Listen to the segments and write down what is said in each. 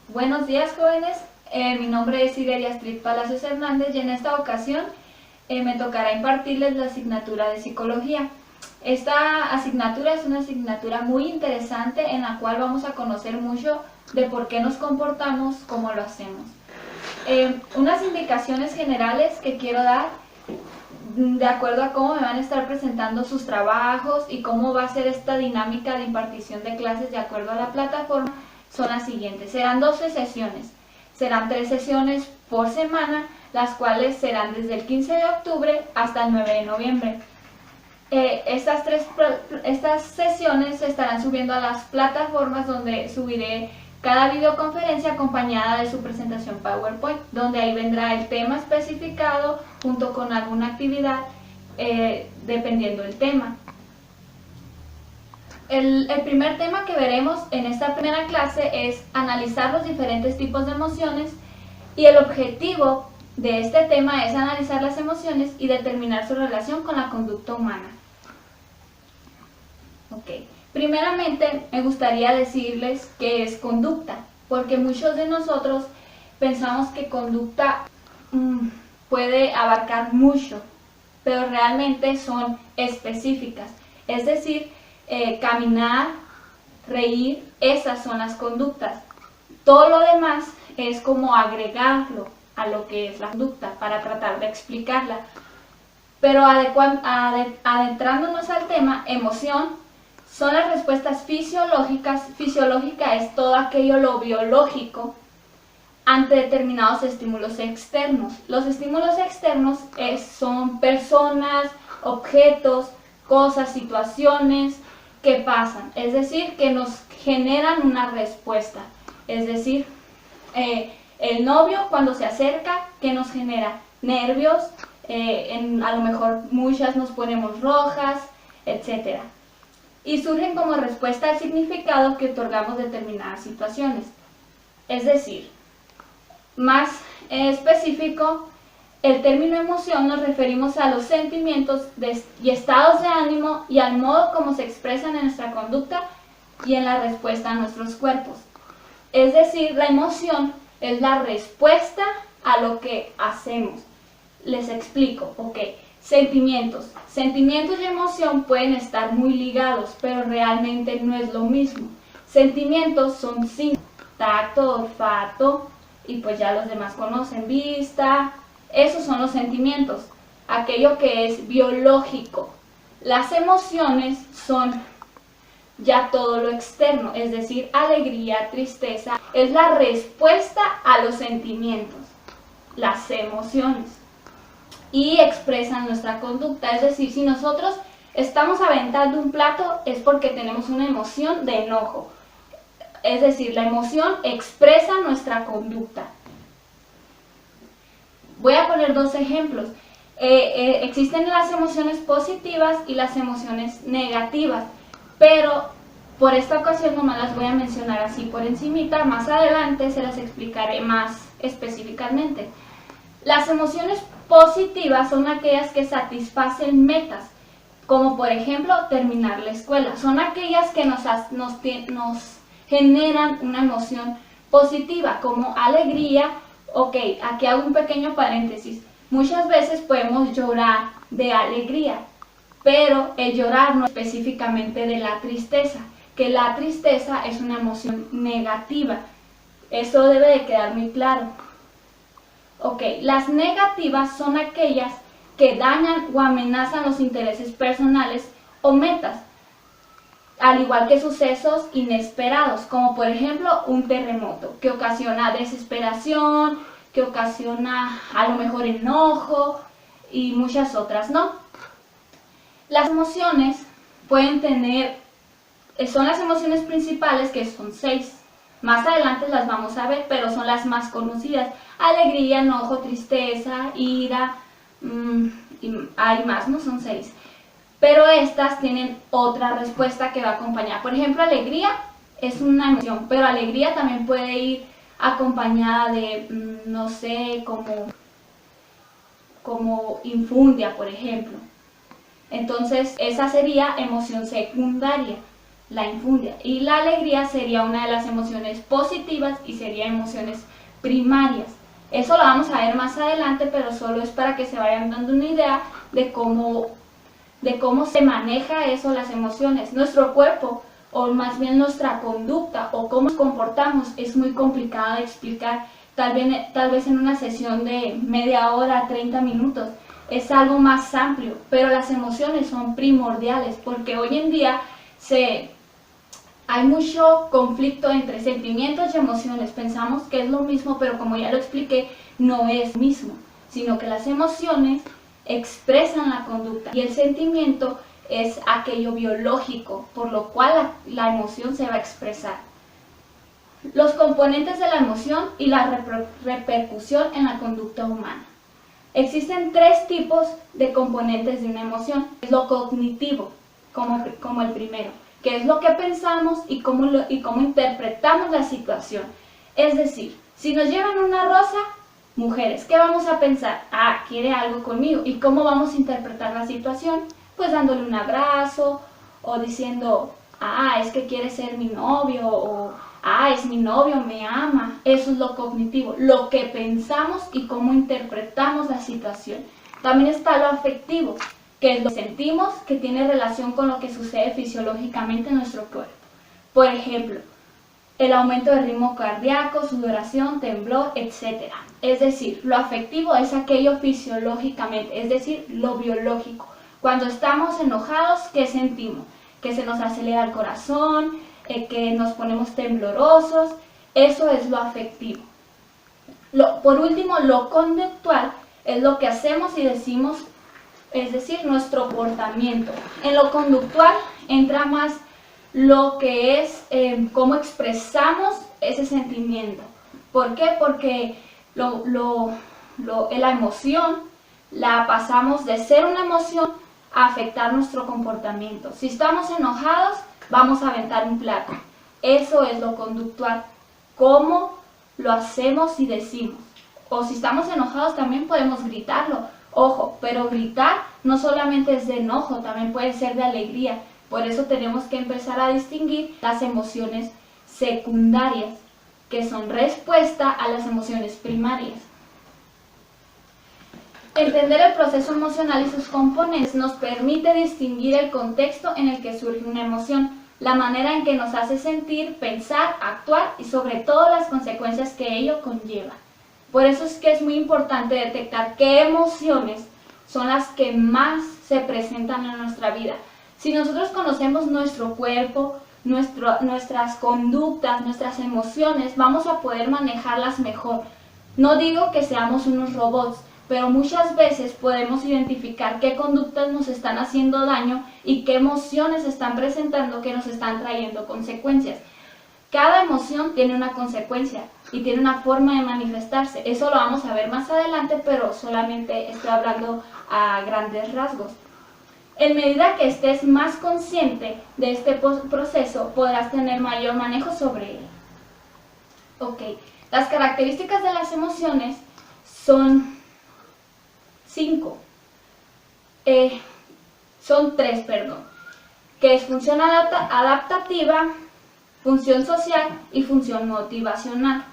Buenos días, jóvenes. Mi nombre es Iberia Astrid Palacios Hernández y en esta ocasión me tocará impartirles la asignatura de Psicología. Esta asignatura es una asignatura muy interesante en la cual vamos a conocer mucho de por qué nos comportamos como lo hacemos. Unas indicaciones generales que quiero dar de acuerdo a cómo me van a estar presentando sus trabajos y cómo va a ser esta dinámica de impartición de clases de acuerdo a la plataforma son las siguientes. Serán 12 sesiones, serán 3 sesiones por semana, las cuales serán desde el 15 de octubre hasta el 9 de noviembre. Estas sesiones se estarán subiendo a las plataformas donde subiré cada videoconferencia acompañada de su presentación PowerPoint, donde ahí vendrá el tema especificado junto con alguna actividad dependiendo del tema. El primer tema que veremos en esta primera clase es analizar los diferentes tipos de emociones, y el objetivo de este tema es analizar las emociones y determinar su relación con la conducta humana. Primeramente me gustaría decirles qué es conducta, porque muchos de nosotros pensamos que conducta puede abarcar mucho, pero realmente son específicas, es decir, caminar, reír, esas son las conductas. Todo lo demás es como agregarlo a lo que es la conducta para tratar de explicarla. Pero adentrándonos al tema, emoción son las respuestas fisiológicas. Fisiológica es todo aquello lo biológico ante determinados estímulos externos. Los estímulos externos son personas, objetos, cosas, situaciones que pasan, es decir, que nos generan una respuesta. Es decir, el novio cuando se acerca, ¿qué nos genera? Nervios, a lo mejor muchas nos ponemos rojas, etc. Y surgen como respuesta al significado que otorgamos determinadas situaciones. Es decir, más específico, el término emoción nos referimos a los sentimientos y estados de ánimo y al modo como se expresan en nuestra conducta y en la respuesta a nuestros cuerpos. Es decir, la emoción es la respuesta a lo que hacemos. Les explico, Sentimientos. Sentimientos y emoción pueden estar muy ligados, pero realmente no es lo mismo. Sentimientos son síntomas, tacto, olfato, y pues ya los demás conocen, vista. Esos son los sentimientos, aquello que es biológico. Las emociones son ya todo lo externo, es decir, alegría, tristeza, es la respuesta a los sentimientos, las emociones, y expresan nuestra conducta. Es decir, si nosotros estamos aventando un plato es porque tenemos una emoción de enojo, es decir, la emoción expresa nuestra conducta. Voy a poner dos ejemplos. Existen las emociones positivas y las emociones negativas, pero por esta ocasión nomás las voy a mencionar así por encimita. Más adelante se las explicaré más específicamente. Las emociones positivas son aquellas que satisfacen metas, como por ejemplo terminar la escuela. Son aquellas que nos generan una emoción positiva, como alegría. Aquí hago un pequeño paréntesis. Muchas veces podemos llorar de alegría, pero el llorar no es específicamente de la tristeza, que la tristeza es una emoción negativa. Eso debe de quedar muy claro. Las negativas son aquellas que dañan o amenazan los intereses personales o metas, al igual que sucesos inesperados, como por ejemplo un terremoto, que ocasiona desesperación, que ocasiona a lo mejor enojo y muchas otras, ¿no? Las emociones pueden tener, son las emociones principales, que son 6. Más adelante las vamos a ver, pero son las más conocidas: alegría, enojo, tristeza, ira, y hay más, ¿no? Son 6. Pero estas tienen otra respuesta que va a acompañar. Por ejemplo, alegría es una emoción, pero alegría también puede ir acompañada de, no sé, como infundia, por ejemplo. Entonces, esa sería emoción secundaria. la infundia. Y la alegría sería una de las emociones positivas y sería emociones primarias. Eso lo vamos a ver más adelante, pero solo es para que se vayan dando una idea de cómo se maneja eso, las emociones. Nuestro cuerpo, o más bien nuestra conducta, o cómo nos comportamos, es muy complicado de explicar, tal vez en una sesión de media hora, 30 minutos. Es algo más amplio, pero las emociones son primordiales, porque hoy en día hay mucho conflicto entre sentimientos y emociones. Pensamos que es lo mismo, pero como ya lo expliqué, no es lo mismo, sino que las emociones expresan la conducta y el sentimiento es aquello biológico, por lo cual la emoción se va a expresar. Los componentes de la emoción y la repercusión en la conducta humana. Existen tres tipos de componentes de una emoción. Es lo cognitivo, como el primero, que es lo que pensamos y cómo interpretamos la situación. Es decir, si nos llevan una rosa, mujeres, ¿qué vamos a pensar? Ah, quiere algo conmigo. ¿Y cómo vamos a interpretar la situación? Pues dándole un abrazo o diciendo, ah, es que quiere ser mi novio, o ah, es mi novio, me ama. Eso es lo cognitivo, lo que pensamos y cómo interpretamos la situación. También está lo afectivo, que es lo que sentimos, que tiene relación con lo que sucede fisiológicamente en nuestro cuerpo. Por ejemplo, el aumento del ritmo cardíaco, sudoración, temblor, etc. Es decir, lo afectivo es aquello fisiológicamente, es decir, lo biológico. Cuando estamos enojados, ¿qué sentimos? Que se nos acelera el corazón, que nos ponemos temblorosos. Eso es lo afectivo. Por último, lo conductual es lo que hacemos y decimos, es decir, nuestro comportamiento. En lo conductual entra más lo que es cómo expresamos ese sentimiento. ¿Por qué? Porque la emoción la pasamos de ser una emoción a afectar nuestro comportamiento. Si estamos enojados, vamos a aventar un plato. Eso es lo conductual. Cómo lo hacemos y decimos. O si estamos enojados, también podemos gritarlo. Ojo, pero gritar no solamente es de enojo, también puede ser de alegría. Por eso tenemos que empezar a distinguir las emociones secundarias, que son respuesta a las emociones primarias. Entender el proceso emocional y sus componentes nos permite distinguir el contexto en el que surge una emoción, la manera en que nos hace sentir, pensar, actuar y sobre todo las consecuencias que ello conlleva. Por eso es que es muy importante detectar qué emociones son las que más se presentan en nuestra vida. Si nosotros conocemos nuestro cuerpo, nuestras conductas, nuestras emociones, vamos a poder manejarlas mejor. No digo que seamos unos robots, pero muchas veces podemos identificar qué conductas nos están haciendo daño y qué emociones están presentando que nos están trayendo consecuencias. Cada emoción tiene una consecuencia y tiene una forma de manifestarse. Eso lo vamos a ver más adelante, pero solamente estoy hablando a grandes rasgos. En medida que estés más consciente de este proceso, podrás tener mayor manejo sobre él. Ok, las características de las emociones son tres, que es función adaptativa, función social y función motivacional.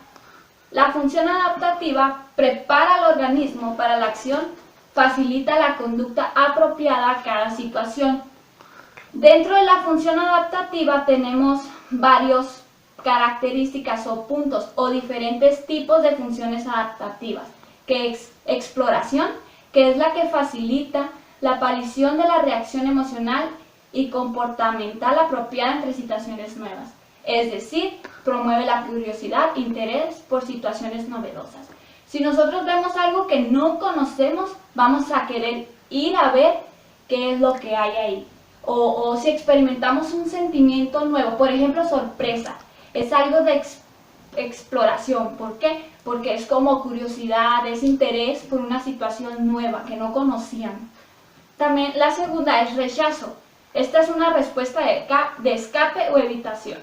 La función adaptativa prepara al organismo para la acción, facilita la conducta apropiada a cada situación. Dentro de la función adaptativa tenemos varias características o puntos o diferentes tipos de funciones adaptativas, que es exploración, que es la que facilita la aparición de la reacción emocional y comportamental apropiada entre situaciones nuevas. Es decir, promueve la curiosidad, interés por situaciones novedosas. Si nosotros vemos algo que no conocemos, vamos a querer ir a ver qué es lo que hay ahí. O si experimentamos un sentimiento nuevo, por ejemplo, sorpresa, es algo de exploración. ¿Por qué? Porque es como curiosidad, es interés por una situación nueva que no conocían. También la segunda es rechazo. Esta es una respuesta de escape o evitación.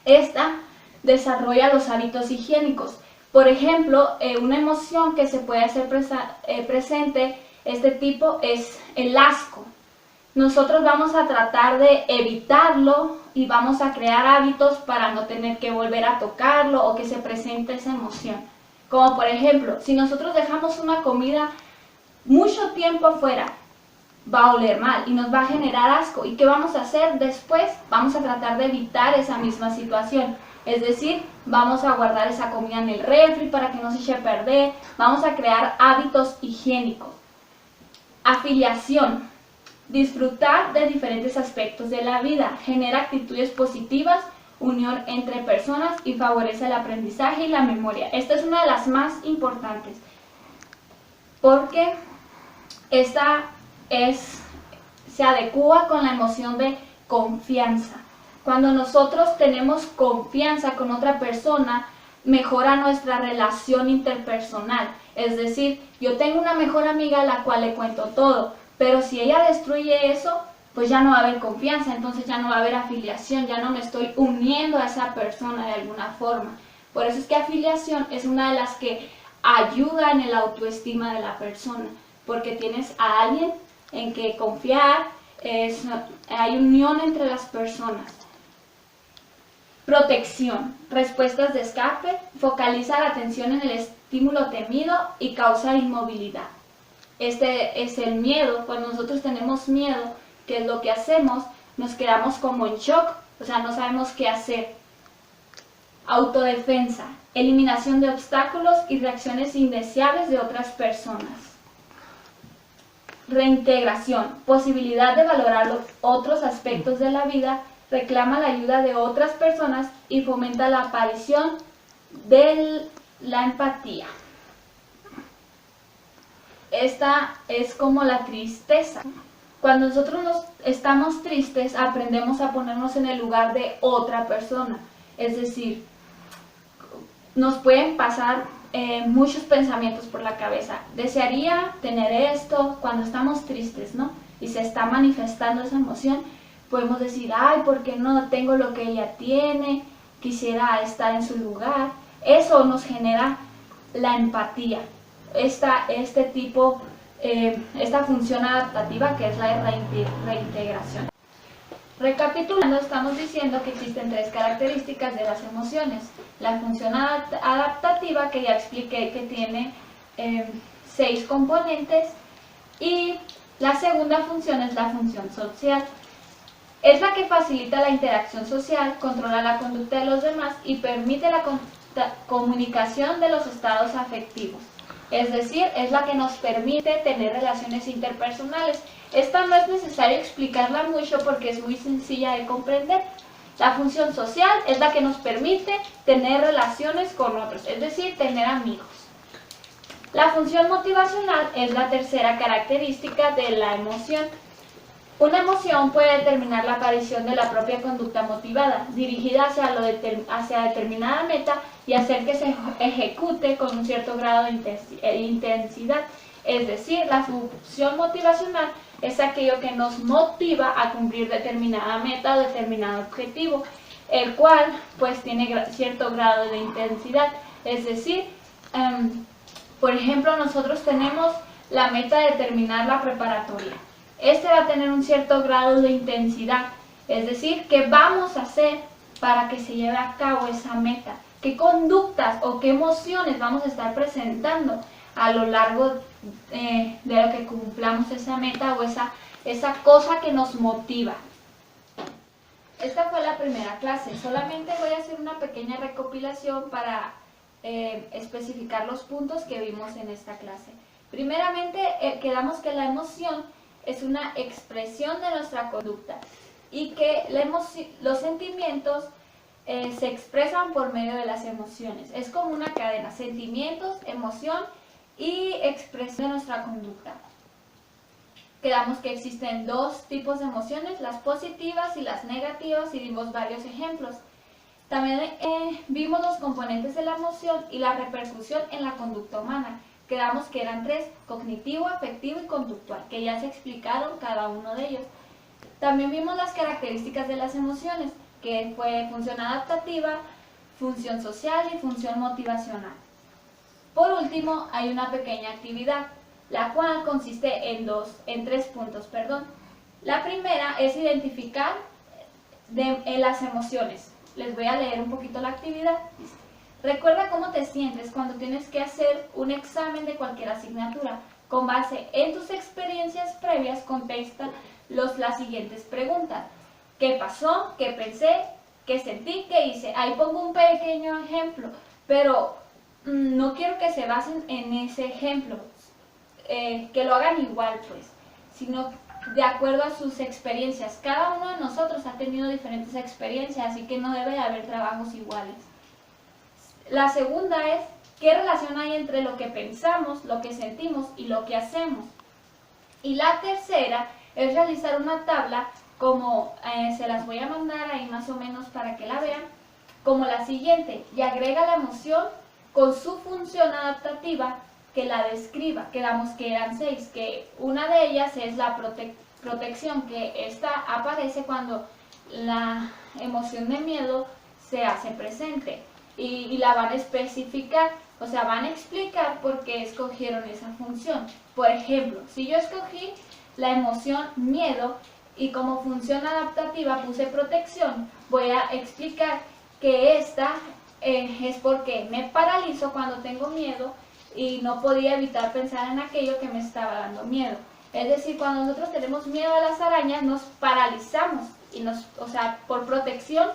Esta desarrolla los hábitos higiénicos. Por ejemplo, una emoción que se puede hacer presente, este tipo, es el asco. nosotros vamos a tratar de evitarlo y vamos a crear hábitos para no tener que volver a tocarlo o que se presente esa emoción. Como por ejemplo, si nosotros dejamos una comida mucho tiempo afuera, va a oler mal y nos va a generar asco. ¿Y qué vamos a hacer después? Vamos a tratar de evitar esa misma situación. Es decir, vamos a guardar esa comida en el refri para que no se eche a perder. Vamos a crear hábitos higiénicos. Afiliación. Disfrutar de diferentes aspectos de la vida. Genera actitudes positivas, unión entre personas y favorece el aprendizaje y la memoria. Esta es una de las más importantes porque esta se adecua con la emoción de confianza. Cuando nosotros tenemos confianza con otra persona, mejora nuestra relación interpersonal. Es decir, yo tengo una mejor amiga a la cual le cuento todo, pero si ella destruye eso, pues ya no va a haber confianza, entonces ya no va a haber afiliación, ya no me estoy uniendo a esa persona de alguna forma. Por eso es que afiliación es una de las que ayuda en el autoestima de la persona, porque tienes a alguien en que confiar, hay unión entre las personas. Protección, respuestas de escape, focaliza la atención en el estímulo temido y causa inmovilidad. Este es el miedo. Cuando nosotros tenemos miedo, ¿qué es lo que hacemos? Nos quedamos como en shock, o sea, no sabemos qué hacer. Autodefensa, eliminación de obstáculos y reacciones indeseables de otras personas. Reintegración, posibilidad de valorar los otros aspectos de la vida, reclama la ayuda de otras personas y fomenta la aparición de la empatía. Esta es como la tristeza. Cuando nosotros estamos tristes, aprendemos a ponernos en el lugar de otra persona. Es decir, nos pueden pasar muchos pensamientos por la cabeza. Desearía tener esto cuando estamos tristes, ¿no? Y se está manifestando esa emoción. Podemos decir, ay, ¿por qué no tengo lo que ella tiene? Quisiera estar en su lugar. Eso nos genera la empatía. Esta función adaptativa que es la reintegración. Recapitulando, estamos diciendo que existen tres características de las emociones. La función adaptativa, que ya expliqué que tiene 6 componentes, y la segunda función es la función social. Es la que facilita la interacción social, controla la conducta de los demás y permite la comunicación de los estados afectivos. Es decir, es la que nos permite tener relaciones interpersonales. Esta no es necesario explicarla mucho porque es muy sencilla de comprender. La función social es la que nos permite tener relaciones con otros, es decir, tener amigos. La función motivacional es la tercera característica de la emoción. Una emoción puede determinar la aparición de la propia conducta motivada, dirigida hacia determinada meta y hacer que se ejecute con un cierto grado de intensidad. Es decir, la función motivacional es aquello que nos motiva a cumplir determinada meta o determinado objetivo, el cual pues tiene cierto grado de intensidad. Es decir, por ejemplo, nosotros tenemos la meta de terminar la preparatoria. Este va a tener un cierto grado de intensidad, es decir, ¿qué vamos a hacer para que se lleve a cabo esa meta? ¿Qué conductas o qué emociones vamos a estar presentando a lo largo de lo que cumplamos esa meta o esa cosa que nos motiva? Esta fue la primera clase. Solamente voy a hacer una pequeña recopilación para especificar los puntos que vimos en esta clase. Primeramente, quedamos que la emoción es una expresión de nuestra conducta y que los sentimientos se expresan por medio de las emociones. Es como una cadena: sentimientos, emoción y expresión de nuestra conducta. Quedamos que existen 2 tipos de emociones, las positivas y las negativas, y dimos varios ejemplos. También vimos los componentes de la emoción y la repercusión en la conducta humana. Quedamos que eran 3, cognitivo, afectivo y conductual, que ya se explicaron cada uno de ellos. También vimos las características de las emociones, que fue función adaptativa, función social y función motivacional. Por último, hay una pequeña actividad, la cual consiste en 3 puntos, La primera es identificar las emociones. Les voy a leer un poquito la actividad. Recuerda cómo te sientes cuando tienes que hacer un examen de cualquier asignatura. Con base en tus experiencias previas, contesta las siguientes preguntas. ¿Qué pasó? ¿Qué pensé? ¿Qué sentí? ¿Qué hice? Ahí pongo un pequeño ejemplo, pero no quiero que se basen en ese ejemplo, que lo hagan igual, pues, sino de acuerdo a sus experiencias. Cada uno de nosotros ha tenido diferentes experiencias, así que no debe de haber trabajos iguales. La segunda es, ¿qué relación hay entre lo que pensamos, lo que sentimos y lo que hacemos? Y la tercera es realizar una tabla como, se las voy a mandar ahí más o menos para que la vean, como la siguiente, y agrega la emoción con su función adaptativa que la describa. Quedamos que eran 6, que una de ellas es la protección, que esta aparece cuando la emoción de miedo se hace presente. Y la van a especificar, o sea, van a explicar por qué escogieron esa función. Por ejemplo, si yo escogí la emoción miedo y como función adaptativa puse protección, voy a explicar que esta es porque me paralizo cuando tengo miedo y no podía evitar pensar en aquello que me estaba dando miedo. Es decir, cuando nosotros tenemos miedo a las arañas, nos paralizamos, y o sea, por protección,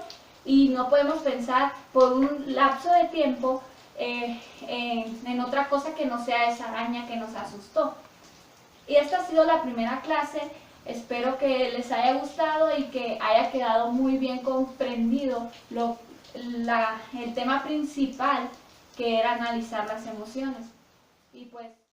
y no podemos pensar por un lapso de tiempo en otra cosa que no sea esa araña que nos asustó. Y esta ha sido la primera clase. Espero que les haya gustado y que haya quedado muy bien comprendido el tema principal, que era analizar las emociones. Y pues